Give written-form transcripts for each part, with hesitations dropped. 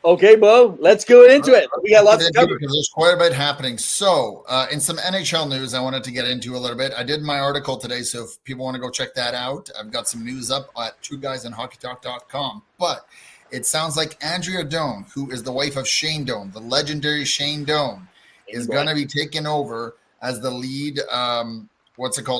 Okay, Bo, let's go into it. We got lots to cover. Because there's quite a bit happening. So, in some NHL news, I wanted to get into a little bit. I did my article today, so if people want to go check that out, I've got some news up at twoguysinhockeytalk.com. But it sounds like Andrea Doan, who is the wife of Shane Doan, the legendary Shane Doan, is going to be taken over as the lead,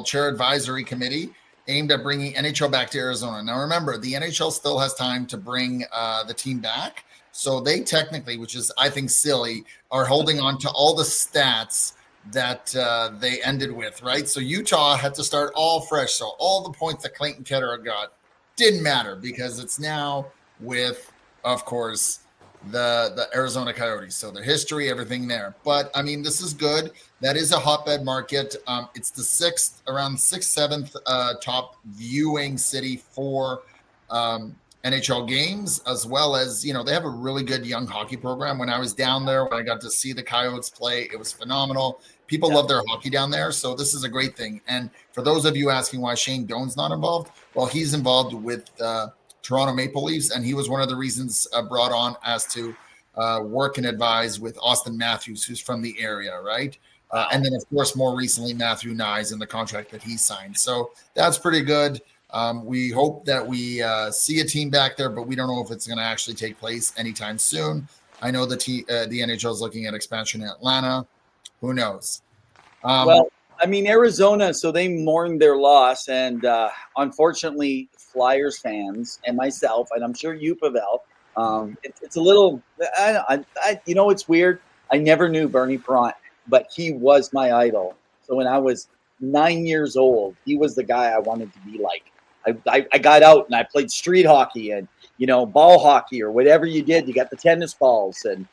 chair advisory committee aimed at bringing NHL back to Arizona. Now, remember, the NHL still has time to bring the team back. So they technically, which is, I think, silly, are holding on to all the stats that they ended with, right? So Utah had to start all fresh. So all the points that Clayton Keller got didn't matter because it's now with, of course, the Arizona Coyotes. So their history, everything there. But, I mean, this is good. That is a hotbed market. It's the around 6th, 7th top viewing city for NHL games, as well as, they have a really good young hockey program. When I was down there, when I got to see the Coyotes play, it was phenomenal. People love their hockey down there, so this is a great thing. And for those of you asking why Shane Doan's not involved, well, he's involved with Toronto Maple Leafs, and he was one of the reasons brought on as to work and advise with Austin Matthews, who's from the area, right? And then, of course, more recently, Matthew Nyes and the contract that he signed. So that's pretty good. We hope that we see a team back there, but we don't know if it's going to actually take place anytime soon. I know the NHL is looking at expansion in Atlanta. Who knows? Well, I mean, Arizona, so they mourned their loss. And unfortunately, Flyers fans and myself, and I'm sure you, Pavel, it's a little, it's weird. I never knew Bernie Perrant, but he was my idol. So when I was 9 years old, he was the guy I wanted to be like. I got out and I played street hockey and, ball hockey or whatever you did. You got the tennis balls. And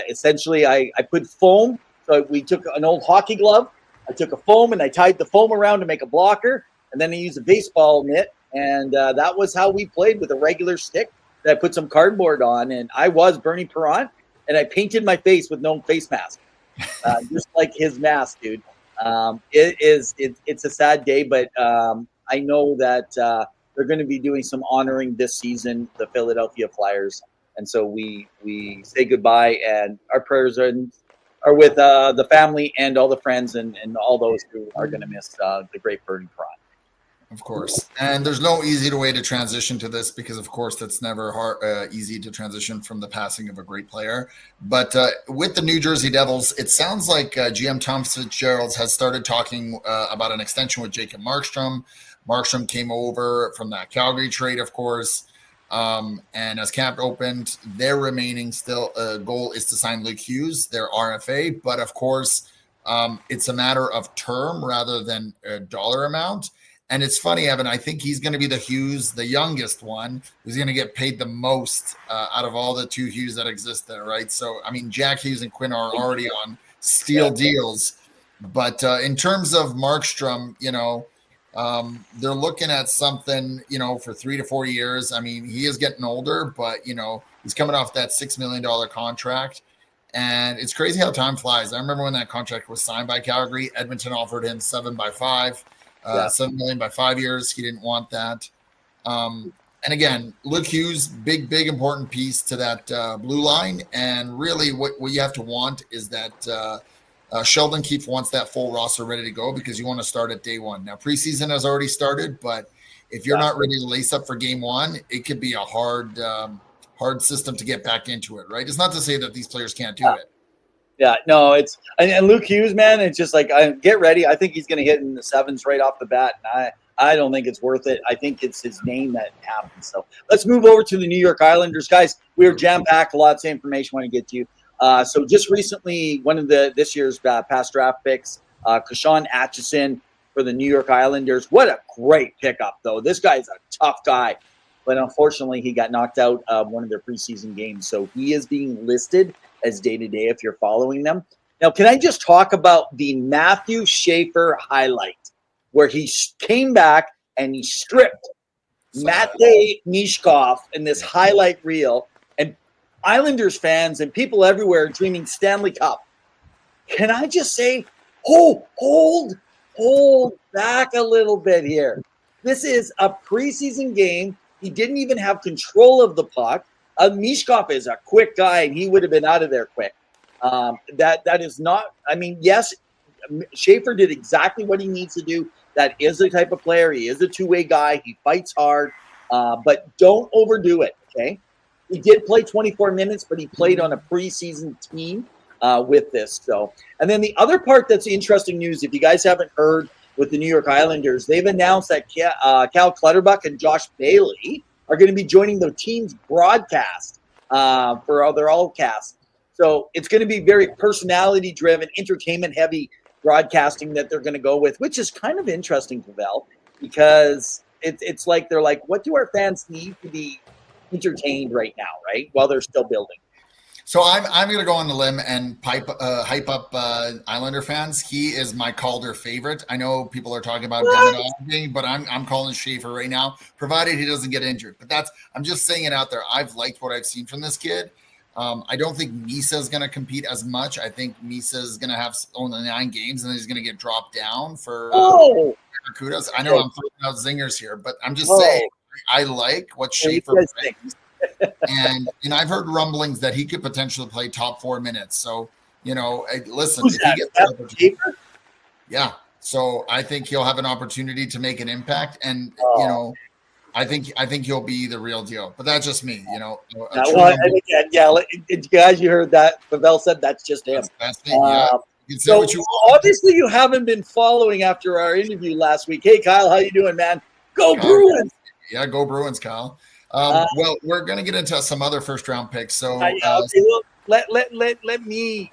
essentially I put foam. So we took an old hockey glove. I took a foam and I tied the foam around to make a blocker. And then I used a baseball mitt. And that was how we played with a regular stick that I put some cardboard on. And I was Bernie Perrant. And I painted my face with no face mask, just like his mask, dude. It's a sad day, but I know that they're going to be doing some honoring this season, the Philadelphia Flyers. And so we say goodbye, and our prayers are with the family and all the friends and all those who are going to miss the great Bernie Perrant. Of course. And there's no easy way to transition to this because, of course, that's never easy to transition from the passing of a great player. But with the New Jersey Devils, it sounds like GM Tom Fitzgerald has started talking about an extension with Jacob Markstrom. Markstrom came over from that Calgary trade, of course. And as cap opened, their remaining still goal is to sign Luke Hughes, their RFA. But, of course, it's a matter of term rather than a dollar amount. And it's funny, Evan, I think he's going to be the Hughes, the youngest one, who's going to get paid the most out of all the two Hughes that exist there, right? So, I mean, Jack Hughes and Quinn are already on steal deals. But in terms of Markstrom, they're looking at something, for 3 to 4 years. I mean, he is getting older, but, he's coming off that $6 million contract. And it's crazy how time flies. I remember when that contract was signed by Calgary, Edmonton offered him 7 by 5. $7 million by 5 years. He didn't want that. And again, Luke Hughes, big, important piece to that blue line. And really what you have to want is that Sheldon Keefe wants that full roster ready to go because you want to start at day one. Now, preseason has already started, but if you're not ready to lace up for game one, it could be a hard system to get back into it, right? It's not to say that these players can't do it. Yeah, no, it's and Luke Hughes, man. It's just like get ready. I think he's going to hit in the 7s right off the bat, and I don't think it's worth it. I think it's his name that happens. So let's move over to the New York Islanders, guys. We are jam packed, lots of information I want to get to you. So just recently, one of this year's past draft picks, Kashawn Atchison for the New York Islanders. What a great pickup, though. This guy's a tough guy, but unfortunately, he got knocked out of one of their preseason games. So he is being listed as day-to-day if you're following them. Now, can I just talk about the Matthew Schaefer highlight where he came back and he stripped Matvei Mishkov in this highlight reel, and Islanders fans and people everywhere dreaming Stanley Cup. Can I just say, hold back a little bit here. This is a preseason game. He didn't even have control of the puck. Mishkov is a quick guy, and he would have been out of there quick. That is not. I mean, yes, Schaefer did exactly what he needs to do. That is the type of player. He is a two-way guy. He fights hard, but don't overdo it. Okay, he did play 24 minutes, but he played on a preseason team with this. So, and then the other part that's interesting news, if you guys haven't heard, with the New York Islanders, they've announced that Cal Clutterbuck and Josh Bailey are going to be joining the team's broadcast for their all cast. So it's going to be very personality-driven, entertainment-heavy broadcasting that they're going to go with, which is kind of interesting, Pavel, because it's like they're like, what do our fans need to be entertained right now, right? While they're still building. So I'm going to go on the limb and hype up Islander fans. He is my Calder favorite. I know people are talking about Demidov, but I'm calling Schaefer right now, provided he doesn't get injured. But I'm just saying it out there. I've liked what I've seen from this kid. I don't think Misa is going to compete as much. I think Misa is going to have only 9 games, and then he's going to get dropped down for Kudos. I know I'm throwing out zingers here, but I'm just saying I like what Schaefer brings. and I've heard rumblings that he could potentially play top 4 minutes. So, listen, Who's if that? he gets the opportunity, yeah. So I think he'll have an opportunity to make an impact, and I think he'll be the real deal. But that's just me, guys, you heard that Pavel said that's just him. That's me. Yeah. So obviously you haven't been following after our interview last week. Hey, Kyle, how you doing, man? Go Kyle, Bruins! Yeah, go Bruins, Kyle. Well, we're going to get into some other first-round picks. So let me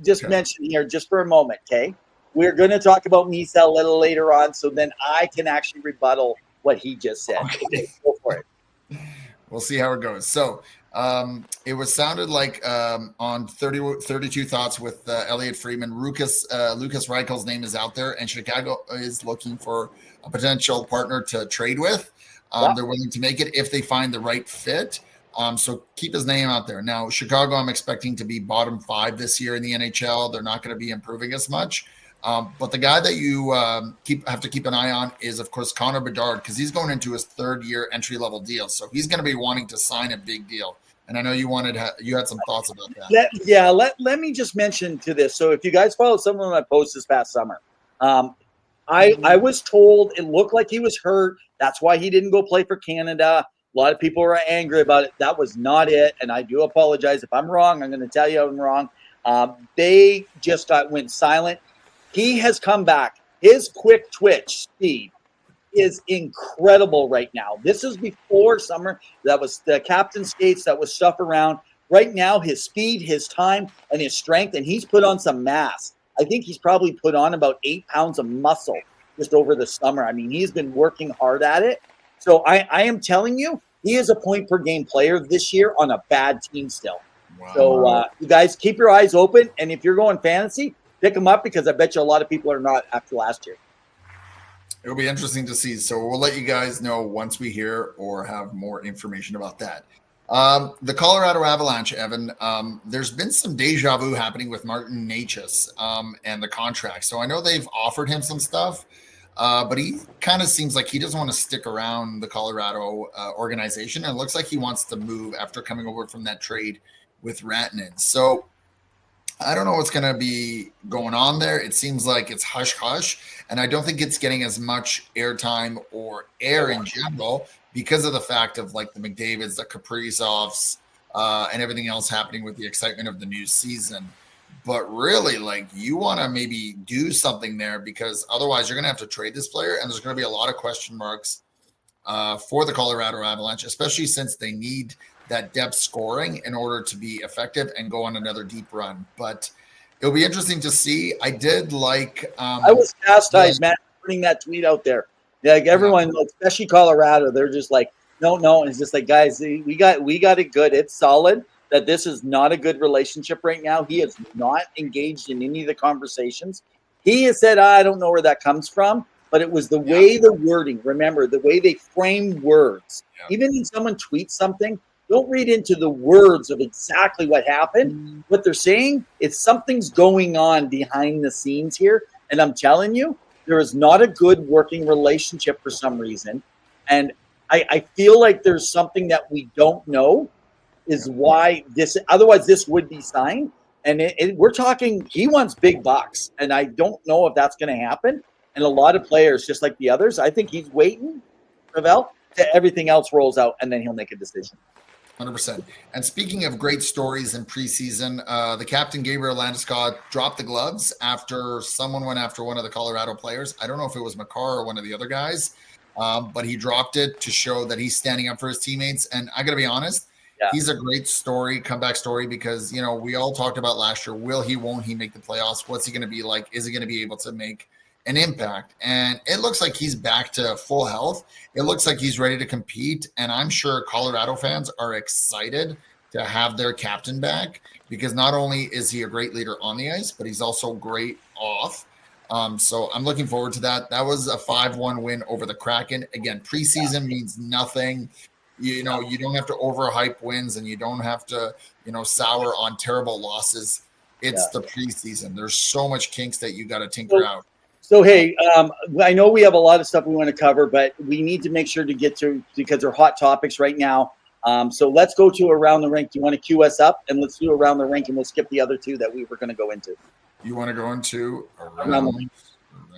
just mention here, just for a moment, okay? We're going to talk about Misa a little later on, so then I can actually rebuttal what he just said. Okay, go for it. We'll see how it goes. So it sounded like on 32 Thoughts with Elliot Friedman, Lucas Reichel's name is out there, and Chicago is looking for a potential partner to trade with. They're willing to make it if they find the right fit. So keep his name out there. Now, Chicago, I'm expecting to be bottom 5 this year in the NHL. They're not going to be improving as much. But the guy that you have to keep an eye on is, of course, Connor Bedard, because he's going into his 3rd-year entry-level deal. So he's going to be wanting to sign a big deal. And I know you had some thoughts about that. Let me just mention to this. So if you guys follow some of my posts this past summer, I was told it looked like he was hurt. That's why he didn't go play for Canada. A lot of people were angry about it. That was not it. And I do apologize. If I'm wrong, I'm going to tell you I'm wrong. They just went silent. He has come back. His quick twitch speed is incredible right now. This is before summer. That was the captain skates. That was stuff around. Right now, his speed, his time, and his strength, and he's put on some mass. I think he's probably put on about 8 pounds of muscle just over the summer. I mean, he's been working hard at it. So I am telling you, he is a point-per-game player this year on a bad team still. Wow. So you guys keep your eyes open, and if you're going fantasy, pick him up because I bet you a lot of people are not after last year. It'll be interesting to see. So we'll let you guys know once we hear or have more information about that. The Colorado Avalanche, Evan, there's been some deja vu happening with Martin Necas and the contract. So I know they've offered him some stuff, but he kind of seems like he doesn't want to stick around the Colorado organization. And it looks like he wants to move after coming over from that trade with Rantanen. So I don't know what's going to be going on there. It seems like it's hush-hush, and I don't think it's getting as much airtime or air in general because of the fact of like the McDavids, the Kaprizovs, and everything else happening with the excitement of the new season. But really, like, you want to maybe do something there because otherwise you're going to have to trade this player, and there's going to be a lot of question marks for the Colorado Avalanche, especially since they need that depth scoring in order to be effective and go on another deep run. But it'll be interesting to see. I did like I was chastised, man, putting that tweet out there. Like everyone, especially Colorado, they're just like, no. And it's just like, guys, we got it good. It's solid that this is not a good relationship right now. He is not engaged in any of the conversations. He has said, I don't know where that comes from, but it was the way the wording, remember, the way they frame words. Even when someone tweets something, don't read into the words of exactly what happened. What they're saying is something's going on behind the scenes here. And I'm telling you, there is not a good working relationship for some reason. And I feel like there's something that we don't know. is why this. Otherwise, this would be signed. And we're talking. He wants big bucks, and I don't know if that's going to happen. And a lot of players, just like the others, I think he's waiting, Ravel, till everything else rolls out, and then he'll make a decision. 100%. And speaking of great stories in preseason, the captain Gabriel Landeskog dropped the gloves after someone went after one of the Colorado players. I don't know if it was Makar or one of the other guys, but he dropped it to show that he's standing up for his teammates. And I got to be honest, he's a great story, comeback story, because, you know, we all talked about last year. Won't he make the playoffs? What's he going to be like? Is he going to be able to make an impact? And it looks like he's back to full health. It looks like he's ready to compete. And I'm sure Colorado fans are excited to have their captain back, because not only is he a great leader on the ice, but he's also great off. So I'm looking forward to that. That was a 5-1 win over the Kraken. Again, preseason means nothing. You know, you don't have to overhype wins, and you don't have to, you know, sour on terrible losses. It's the preseason. There's so much kinks that you got to tinker out. So, hey, I know we have a lot of stuff we want to cover, but we need to make sure to get to, because they're hot topics right now. So let's go to Around the Rink. Do you want to cue us up? And let's do Around the Rink, and we'll skip the other two that we were going to go into. You want to go into Around the Rink?